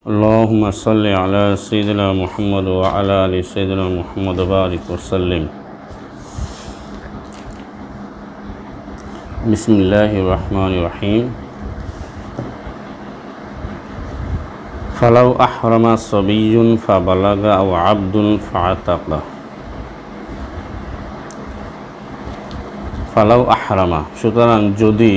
اللهم صل على سيدنا محمد وعلى آل سيدنا محمد وبارك وسلم. بسم الله الرحمن الرحيم. فلو أحرم صبي فبلغ أو عبد فعتق. ফালাউ আহরামা, সুতরাং যদি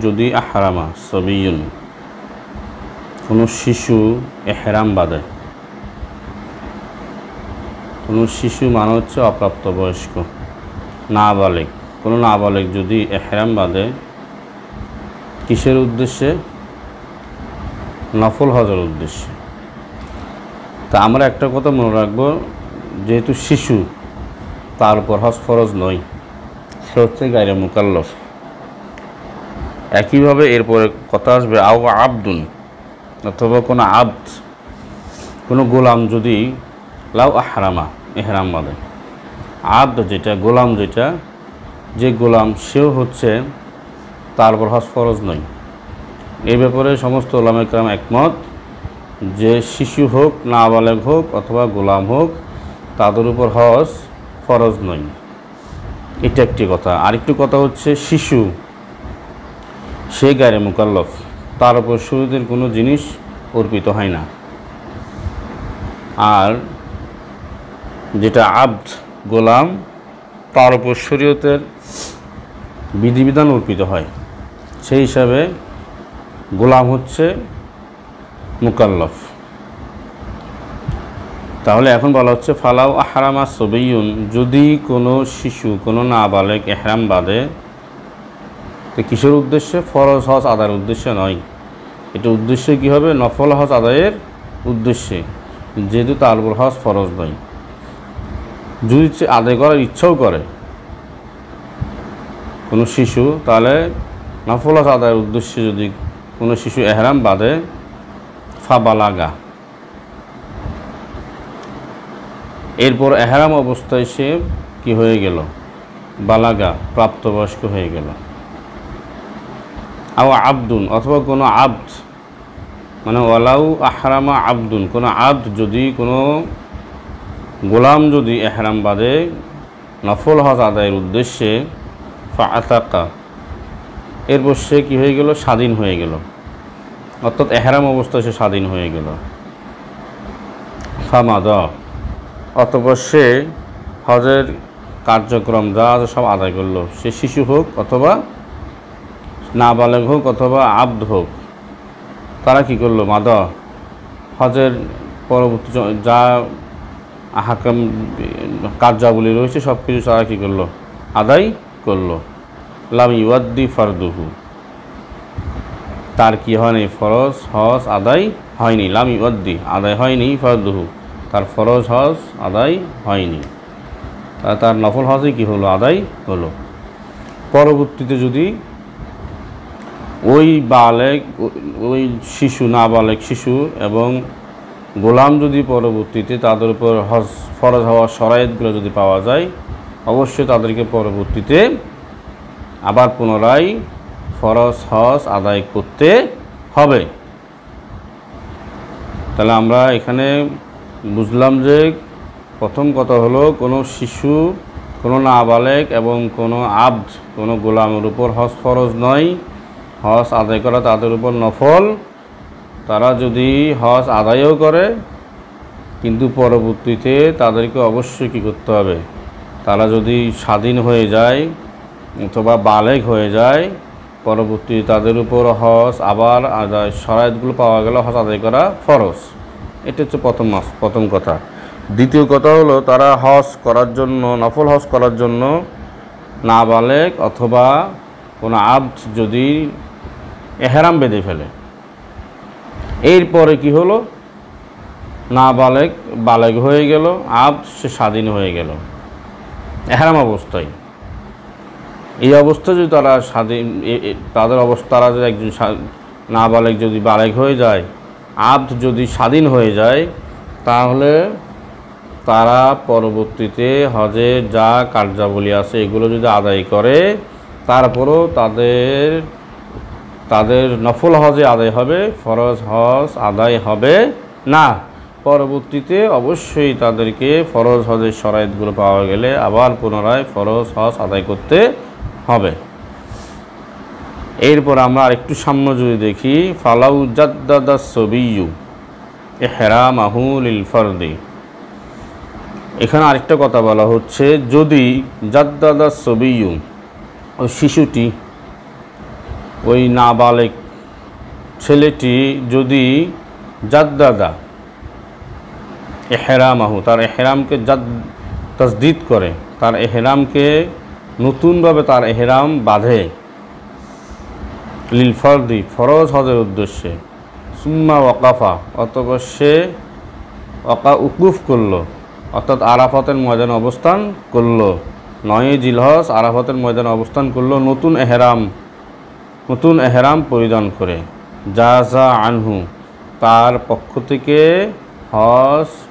যদি আহরামা সবিয়ুন, কোনো শিশু এহরাম বাঁধে। কোনো শিশু মানে হচ্ছে অপ্রাপ্তবয়স্ক, নাবালেগ। কোনো নাবালেগ যদি এহরাম বাঁধে, কিসের উদ্দেশ্যে? নফল হজের উদ্দেশ্যে। তা আমরা একটা কথা মনে রাখবো, যেহেতু শিশু, তার উপর হজ ফরজ নয়, সে হচ্ছে গায়রে মুকাল্লাফ। একইভাবে এরপরে কথা আসবে আও আবদুন, অথবা কোনো আব্দ, কোনো গোলাম যদি লাউ আহরামা এহরাম বাঁধে। আব্দ যেটা, গোলাম যেটা, যে গোলাম সেও হচ্ছে তার উপর হজ ফরজ নয়। এই ব্যাপারে সমস্ত উলামায়ে কেরাম একমত যে শিশু হোক, নাবালেগ হোক অথবা গোলাম হোক, তাদের উপর হজ ফরজ নয়। এটা একটি কথা। আরেকটি কথা হচ্ছে শিশু, সে গায়রে মুকাল্লাফ, তার উপর শরীয়তের কোনো জিনিস অর্পিত হয় না। আর যেটা আব্দ, গোলাম, তার উপর শরীয়তের বিধিবিধান অর্পিত হয়। সেই হিসাবে গোলাম হচ্ছে মুকাল্লাফ। তাহলে এখন বলা হচ্ছে ফালাউ আহরামা সবিয়ুন, যদি কোনো শিশু, কোনো নাবালেগ এহরাম বাঁধে, তো কিসের উদ্দেশ্যে? ফরজ হজ আদায়ের উদ্দেশ্যে নয়। এটা উদ্দেশ্যে কী হবে? নফল হজ আদায়ের উদ্দেশ্যে, যেহেতু তার উপর হজ ফরজ নয়। যদি আদায় করার ইচ্ছাও করে কোনো শিশু, তাহলে নফল হজ আদায়ের উদ্দেশ্যে যদি কোনো শিশু এহরাম বাঁধে, ফাবালাগা, এরপর এহরাম অবস্থায় সে কি হয়ে গেল? বালাগা, প্রাপ্তবয়স্ক হয়ে গেল। আও আবদুন, অথবা কোনো আব্দ, মানে ওয়ালাউ আহরামা আবদুন, কোনো আব্দ যদি, কোনো গোলাম যদি এহরাম বাঁধে নফল হজ আদায়ের উদ্দেশ্যে, ফাআতাকা, এরপর সে কী হয়ে গেল? স্বাধীন হয়ে গেল। অর্থাৎ এহরাম অবস্থায় সে স্বাধীন হয়ে গেল। ফামাদা, অতঃপর সে হজের কার্যক্রম যা আছে সব আদায় করলো। সে শিশু হোক অথবা নাবালেগ হোক অথবা আব্দ হোক, তারা কি করলো? মাদা, হজের পরবর্তী যা আহকাম কার্যাবলী রয়েছে সব কিছু তারা কী করলো? আদায় করলো। লাম ইউয়াদ্দি ফারদুহু, তার কি হয়নি? ফরজ হজ আদায় হয়নি। লাম ইউয়াদ্দি, আদায় হয়নি, ফারদুহু, তার ফরজ হজ আদায় হয়নি। তার নফল হজই কি হলো? আদায় হলো। পরবর্তীতে যদি ওই বালেগ, ওই শিশু, নাবালেগ শিশু এবং গোলাম যদি পরবর্তীতে তাদের উপর হজ ফরজ হওয়ার শরায়েতগুলো যদি পাওয়া যায়, অবশ্যই তাদেরকে পরবর্তীতে আবার পুনরায় ফরজ হজ আদায় করতে হবে। তাহলে আমরা এখানে বুঝলাম যে প্রথম কথা হলো, কোনো শিশু, কোনো নাবালেগ এবং কোনো আব্দ, কোনো গোলামের উপর হজ ফরজ নয়। হজ আদায় করা তাদের উপর নফল। তারা যদি হজ আদায়ও করে, কিন্তু পরবর্তীতে তাদেরকে অবশ্যই কী করতে হবে? তারা যদি স্বাধীন হয়ে যায় অথবা বালেগ হয়ে যায়, পরবর্তীতে তাদের উপর হজ আবার আদায়, শরায়েতগুলো পাওয়া গেল, হজ আদায় করা ফরজ। এটা হচ্ছে প্রথম কথা। দ্বিতীয় কথা হলো, তারা হজ করার জন্য, নফল হজ করার জন্য নাবালেগ অথবা কোনো আব্দ যদি এহরাম বেঁধে ফেলে, এরপরে কি হলো? নাবালেগ বালেগ হয়ে গেল, আব্দ সে স্বাধীন হয়ে গেল এহরাম অবস্থায়। এই অবস্থায় যদি তারা স্বাধীন, তাদের অবস্থা, তারা যদি একজন নাবালেগ যদি বালেগ হয়ে যায়, আব্দ যদি স্বাধীন হয়ে যায়, তাহলে তারা পরবর্তীতে হজের যা কার্যাবলী আছে এগুলো যদি আদায় করে, তারপরও তাদের তাদের নফল হজে আদায় হবে, ফরজ হজ আদায় হবে না। পরবর্তীতে অবশ্যই তাদেরকে ফরজ হজের শরাইতগুলো পাওয়া গেলে আবার পুনরায় ফরজ হজ আদায় করতে হবে। এরপর আমরা আরেকটু সামনে যদি দেখি, ফালাউ জাদ্দাদা সবিয়্যু ইহরামাহু লিল ফারদি। এখানে আরেকটা কথা বলা হচ্ছে, যদি জাদ্দাদা সবিয়্যু, ওই শিশুটি, ওই নাবালেগ ছেলেটি যদি জাদ্দাদা এহরামাহু, তার এহরামকে তাজদীদ করে, তার এহরামকে নতুনভাবে তার এহরাম বাঁধে, লিল ফরদি, ফরজ হজের উদ্দেশ্যে, সুম্মা ওয়াকাফা, অতঃপর সে উকুফ করলো, অর্থাৎ আরাফাতের ময়দানে অবস্থান করলো, 9 জিলহজ আরাফাতের ময়দানে অবস্থান করলো নতুন এহরাম পরিধান করে, জাযা আনহু, তার পক্ষ থেকে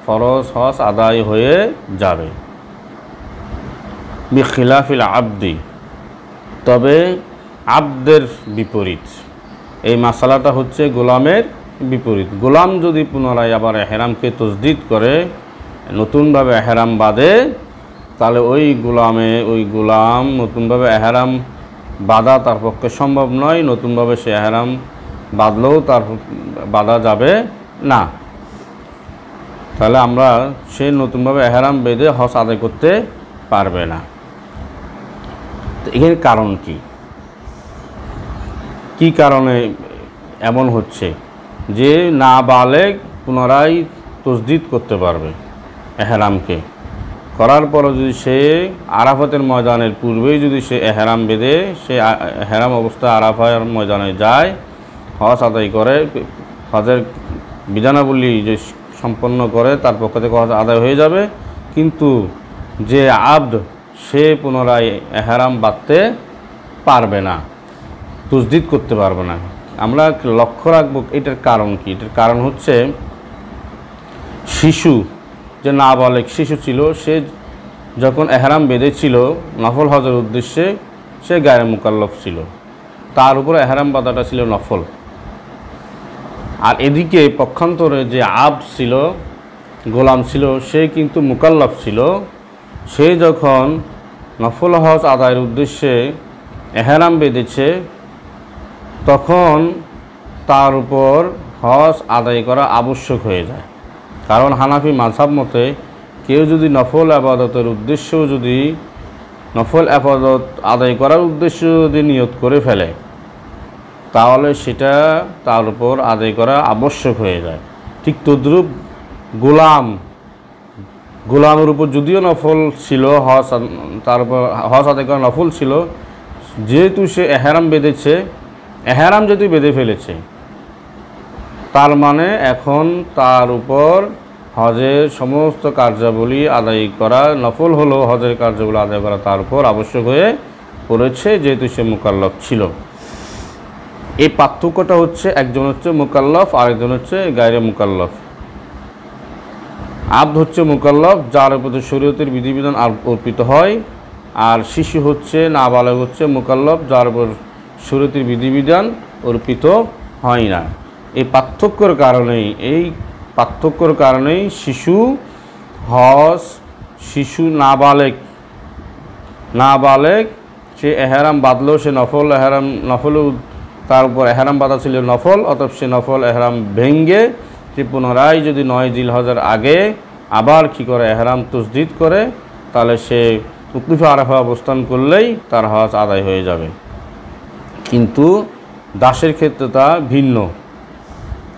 ফরজ হজ আদায় হয়ে যাবে। বিখিলাফিল আবদি, তবে আবদের বিপরীত। এই মাসালাটা হচ্ছে গোলামের বিপরীত। গোলাম যদি পুনরায় আবার এহরামকে তাজদীদ করে, নতুনভাবে এহরাম বাঁধে, তাহলে ওই গোলাম নতুনভাবে এহরাম বাঁধা তার পক্ষে সম্ভব নয়। নতুনভাবে সে এহরাম বাঁধলেও তার বাঁধা যাবে না। তাহলে সে নতুনভাবে এহরাম বেঁধে হজ আদায় করতে পারবে না। তো এর কারণ কি কারণে এমন হচ্ছে যে নাবালেগ পুনরায় তাজদীদ করতে পারবে এহরামকে, করার পরও যদি সে আরাফাতের ময়দানের পূর্বেই যদি সে এহরাম বেঁধে সে এহরাম অবস্থায় আরাফার ময়দানে যায়, হজ আদায় করে, হজের বিধানাবলী যে সম্পন্ন করে, তার পক্ষ থেকে হজ আদায় হয়ে যাবে। কিন্তু যে আবদ, সে পুনরায় এহরাম বাঁধতে পারবে না, তাজদীদ করতে পারবে না। আমরা লক্ষ্য রাখবো এটার কারণ কি। এটার কারণ হচ্ছে, শিশু, যে নাবালেগ শিশু ছিল, সে যখন এহরাম বেঁধেছিল নফল হজের উদ্দেশ্যে, সে গায়রে মুকাল্লাফ ছিল, তার উপর এহরাম বাঁধাটা ছিল নফল। আর এদিকে পক্ষান্তরে যে আবদ ছিল, গোলাম ছিল, সে কিন্তু মুকাল্লাফ ছিল। সে যখন নফল হজ আদায়ের উদ্দেশ্যে এহরাম বেঁধেছে, তখন তার উপর হজ আদায় করা আবশ্যক হয়ে যায়। কারণ হানাফি মাযহাব মতে কেউ যদি নফল আবাদতের উদ্দেশ্যেও যদি নফল আবাদত আদায় করার উদ্দেশ্য যদি নিয়ত করে ফেলে, তাহলে সেটা তার উপর আদায় করা আবশ্যক হয়ে যায়। ঠিক তদ্রূপ গোলামের উপর যদিও নফল ছিল, তার উপর হজ আদায় করা নফল ছিল, যেহেতু সে এহরাম বেঁধেছে, এহরাম যদি বেঁধে ফেলেছে, তার মানে এখন তার উপর হজের সমস্ত কার্যাবলী আদায় করা, নফল হলো হজের কার্যাবলী আদায় করা তার উপর আবশ্যক হয়ে পড়েছে, যেহেতু সে মুকাল্লাফ ছিল। এই পার্থক্যটা হচ্ছে, একজন হচ্ছে মুকাল্লাফ, আরেকজন হচ্ছে গায়রে মুকাল্লাফ। আবদ হচ্ছে মুকাল্লাফ, যার উপর শরীয়তের বিধিবিধান অর্পিত হয়, আর শিশু হচ্ছে নাবালেগ হচ্ছে মুকাল্লাফ, যার উপর শরীয়তের বিধিবিধান অর্পিত হয় না। এই পার্থক্যর কারণেই শিশু নাবালেগ সে এহরাম বাঁধলেও সে নফল তার উপর এহরাম বাঁধা ছিল নফল, অতএব সে নফল এহরাম ভেঙ্গে সে পুনরায় যদি 9 জিলহজের আগে আবার কি করে এহরাম তাজদীদ করে, তাহলে সে উকুফে আরাফা অবস্থান করলেই তার হজ আদায় হয়ে যাবে। কিন্তু দাসের ক্ষেত্রে তা ভিন্ন।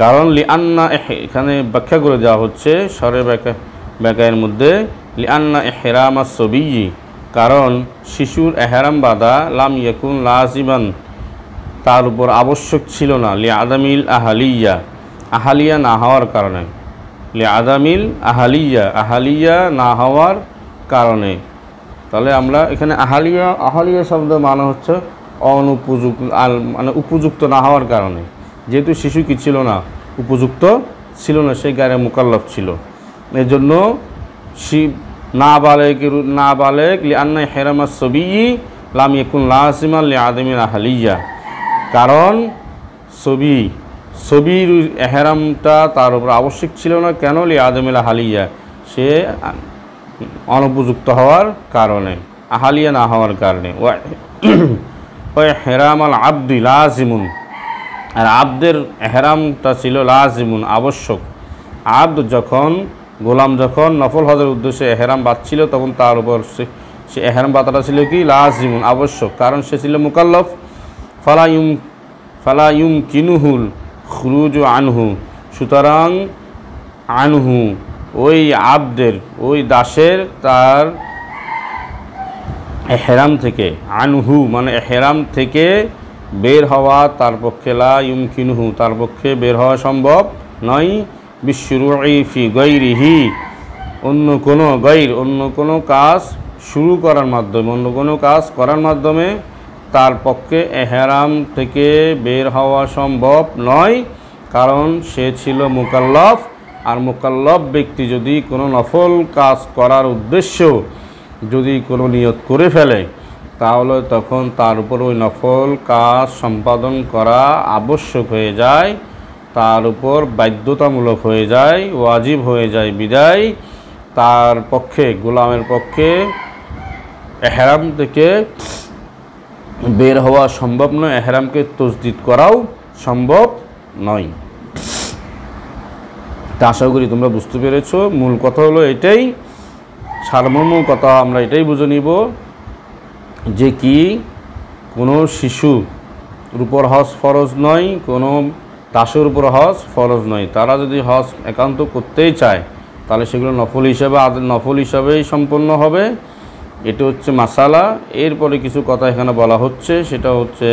কারণ লিআন্না, এখানে ব্যাখ্যা করে দেওয়া হচ্ছে সরে ব্যাখ্যার মধ্যে, লিআন্না ইহরামাস সবিয়্যি, কারণ শিশুর এহরাম বাঁধা লাম ইয়াকুন লাজিমান, তার উপর আবশ্যক ছিল না, লিআদামিল আহালিয়া না হওয়ার কারণে, লিআদামিল আহালিয়া না হওয়ার কারণে। তাহলে আমরা এখানে আহালিয়া শব্দ মানে হচ্ছে অনুপযুক্ত, মানে উপযুক্ত না হওয়ার কারণে। যেহেতু শিশু কি ছিল না, উপযুক্ত ছিল না, সে গায়রে মুকাল্লাফ ছিল, এই জন্য নাবালেগ লিআন্না ইহরামাস সবিয়্যি লাম ইয়াকুন লাজিমান লিআদামিল আহালিয়া, কারণ ছবির এহরামটা তার উপর আবশ্যক ছিল না। কেন? লি আদমিল হালিয়া, সে অনুপযুক্ত হওয়ার কারণে, আহালিয়া না হওয়ার কারণে। ওই হেরাম আল আব্দি লাজিমুন, আর আব্দের এহরামটা ছিল লাজিমুন, আবশ্যক। আব্দ যখন, গোলাম যখন নফল হজের উদ্দেশ্যে এহরাম বাঁধছিল, তখন তার উপর সে এহরাম বাঁধাটা ছিল কি লাজিমুন, আবশ্যক, কারণ সে ছিল মুকাল্লাফ। ফালা কিনুহুল খুরুজ আনহু, সুতরাং আনহু ওই আব্দের, ওই দাসের, তার এহরাম থেকে, আনহু মানে এহরাম থেকে বের হওয়া তার পক্ষে, লা কিনুহু তার পক্ষে বের হওয়া সম্ভব নয়। বিশুরুই ফি গায়রিহি, অন্য কোনো কাজ শুরু করার মাধ্যমে, অন্য কোনো কাজ করার মাধ্যমে তার পক্ষে এহরাম থেকে বের হওয়া সম্ভব নয়, কারণ সে ছিল মুকাল্লাফ। আর মুকাল্লাফ ব্যক্তি যদি কোনো নফল কাজ করার উদ্দেশ্য যদি কোনো নিয়ত করে ফেলে, তাহলে তখন তার উপর ওই নফল কাজ সম্পাদন করা আবশ্যক হয়ে যায়, তার উপর বাধ্যতামূলক হয়ে যায়, ওয়াজিব হয়ে যায়। বিদায় তার পক্ষে, গোলামের পক্ষে এহরাম থেকে বের হওয়া সম্ভব নয়, এহরামকে তাজদীদ করাও সম্ভব নয়। তা আশা করি তোমরা বুঝতে পেরেছো। মূল কথা হলো এটাই, সারমর্ম কথা আমরা এটাই বুঝে নিব যে কি কোনো শিশুর উপর হজ ফরজ নয়, কোনো দাসের উপর হজ ফরজ নয়। তারা যদি হজ একান্ত করতেই চায়, তাহলে সেগুলো নফল হিসাবেই সম্পন্ন হবে। এটা হচ্ছে মাসালা। এরপরে কিছু কথা এখানে বলা হচ্ছে, সেটা হচ্ছে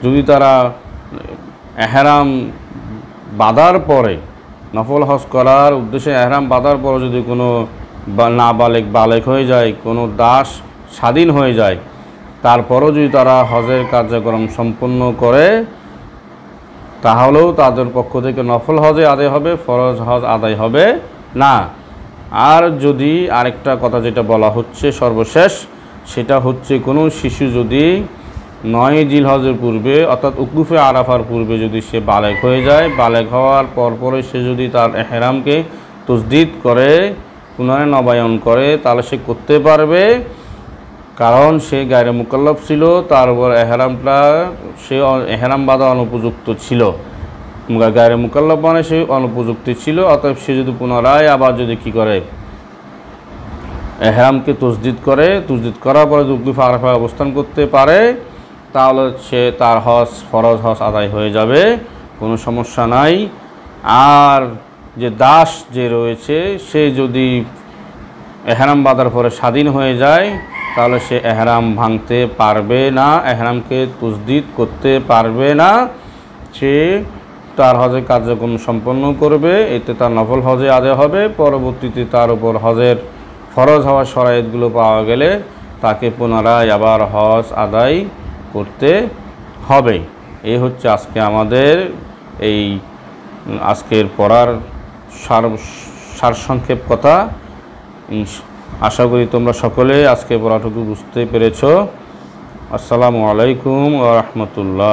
যদি তারা এহরাম বাঁধার পরে, নফল হজ করার উদ্দেশ্যে এহরাম বাঁধার পরে যদি কোনো বালেক হয়ে যায়, কোনো দাস স্বাধীন হয়ে যায়, তারপরও যদি তারা হজের কার্যক্রম সম্পন্ন করে, তাহলেও তাদের পক্ষ থেকে নফল হজে আদায় হবে, ফরজ হজ আদায় হবে না। আর যদি আরেকটা কথা যেটা বলা হচ্ছে সর্বশেষ, সেটা হচ্ছে কোনো শিশু যদি 9 জিলহজের পূর্বে, অর্থাৎ উকুফে আরাফার পূর্বে যদি সে বালেক হয়ে যায়, বালেক হওয়ার পরে সে যদি তার এহরামকে তাজদীদ করে, পুনরায় নবায়ন করে, তাহলে সে করতে পারবে, কারণ সে গায়রে মুকাল্লাফ ছিল, তার উপর সে এহরাম বাঁধা অনুপযুক্ত ছিল। গায়রে মুকাল্লাফ মানে সে অনুপযুক্ত ছিল। অতএব সে যদি পুনরায় আবার যদি কি করে, এহরামকে তাজদীদ করার পরে উকুফে আরাফায় অবস্থান করতে পারে, তাহলে সে তার ফরজ হজ আদায় হয়ে যাবে, কোনো সমস্যা নাই। আর যে দাস যে রয়েছে, সে যদি এহরাম বাঁধার পরে স্বাধীন হয়ে যায়, তাহলে সে এহরাম ভাঙতে পারবে না, এহরামকে তাজদীদ করতে পারবে না। সে তার হজের কার্যক্রম সম্পন্ন করবে, এতে তার নফল হজে আদায় হবে। পরবর্তীতে তার উপর হজের ফরজ হওয়ার শরায়েতগুলো পাওয়া গেলে তাকে পুনরায় আবার হজ আদায় করতে হবে। এই হচ্ছে আজকে আমাদের এই আজকের পড়ার সারসংক্ষেপ কথা। আশা করি তোমরা সকলে আজকে পড়াটুকু বুঝতে পেরেছো। আসসালামু আলাইকুম ওয়া রাহমাতুল্লাহ।